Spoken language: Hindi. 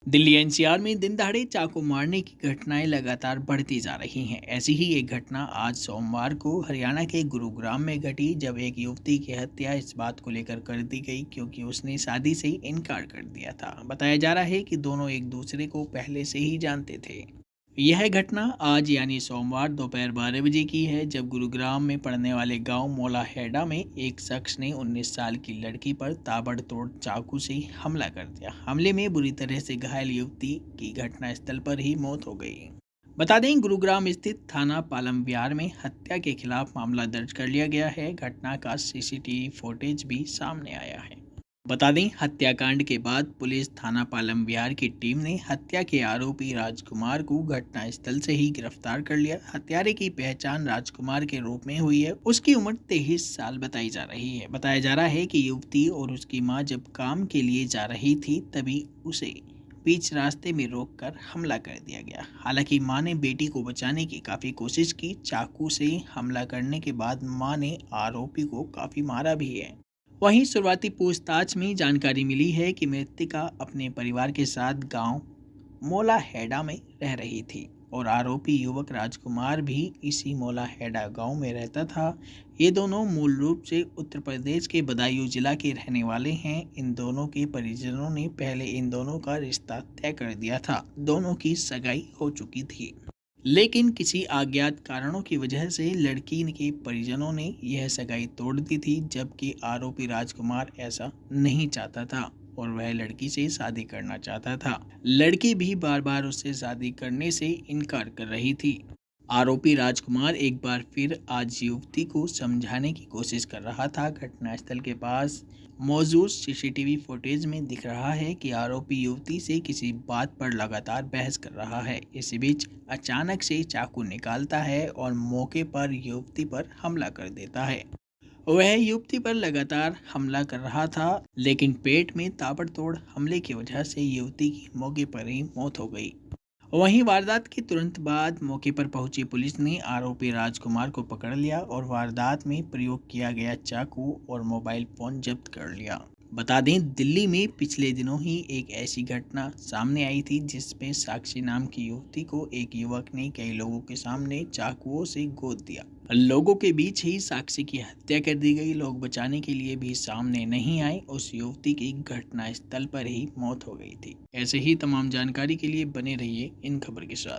दिल्ली एनसीआर में दिन दहाड़े चाकू मारने की घटनाएं लगातार बढ़ती जा रही हैं। ऐसी ही एक घटना आज सोमवार को हरियाणा के गुरुग्राम में घटी, जब एक युवती की हत्या इस बात को लेकर कर दी गई क्योंकि उसने शादी से इनकार कर दिया था। बताया जा रहा है कि दोनों एक दूसरे को पहले से ही जानते थे। यह घटना आज यानी सोमवार दोपहर 12 बजे की है, जब गुरुग्राम में पड़ने वाले गांव मोलाहेड़ा में एक शख्स ने 19 साल की लड़की पर ताबड़तोड़ चाकू से हमला कर दिया। हमले में बुरी तरह से घायल युवती की घटनास्थल पर ही मौत हो गई। बता दें, गुरुग्राम स्थित थाना पालम विहार में हत्या के खिलाफ मामला दर्ज कर लिया गया है। घटना का सीसीटीवी फुटेज भी सामने आया है। बता दें, हत्याकांड के बाद पुलिस थाना पालम विहार की टीम ने हत्या के आरोपी राजकुमार को घटनास्थल से ही गिरफ्तार कर लिया। हत्यारे की पहचान राजकुमार के रूप में हुई है। उसकी उम्र 23 साल बताई जा रही है। बताया जा रहा है कि युवती और उसकी मां जब काम के लिए जा रही थी, तभी उसे बीच रास्ते में रोककर हमला कर दिया गया। हालांकि मां ने बेटी को बचाने की काफी कोशिश की। चाकू से हमला करने के बाद मां ने आरोपी को काफी मारा भी है। वहीं शुरुआती पूछताछ में जानकारी मिली है कि मृतका अपने परिवार के साथ गांव मोलाहेड़ा में रह रही थी और आरोपी युवक राजकुमार भी इसी मोलाहेड़ा गांव में रहता था। ये दोनों मूल रूप से उत्तर प्रदेश के बदायूं जिला के रहने वाले हैं। इन दोनों के परिजनों ने पहले इन दोनों का रिश्ता तय कर दिया था। दोनों की सगाई हो चुकी थी, लेकिन किसी अज्ञात कारणों की वजह से लड़की के परिजनों ने यह सगाई तोड़ दी थी, जबकि आरोपी राजकुमार ऐसा नहीं चाहता था और वह लड़की से शादी करना चाहता था। लड़की भी बार बार उससे शादी करने से इनकार कर रही थी। आरोपी राजकुमार एक बार फिर आज युवती को समझाने की कोशिश कर रहा था। घटनास्थल के पास मौजूद सीसीटीवी फुटेज में दिख रहा है कि आरोपी युवती से किसी बात पर लगातार बहस कर रहा है। इसी बीच अचानक से चाकू निकालता है और मौके पर युवती पर हमला कर देता है। वह युवती पर लगातार हमला कर रहा था, लेकिन पेट में ताबड़तोड़ हमले की वजह से युवती की मौके पर ही मौत हो गई। वहीं वारदात के तुरंत बाद मौके पर पहुंची पुलिस ने आरोपी राजकुमार को पकड़ लिया और वारदात में प्रयोग किया गया चाकू और मोबाइल फोन जब्त कर लिया। बता दें, दिल्ली में पिछले दिनों ही एक ऐसी घटना सामने आई थी, जिसमें साक्षी नाम की युवती को एक युवक ने कई लोगों के सामने चाकुओं से गोद दिया। लोगों के बीच ही साक्षी की हत्या कर दी गई। लोग बचाने के लिए भी सामने नहीं आए। उस युवती की घटनास्थल पर ही मौत हो गई थी। ऐसे ही तमाम जानकारी के लिए बने रहिए इन खबर के साथ।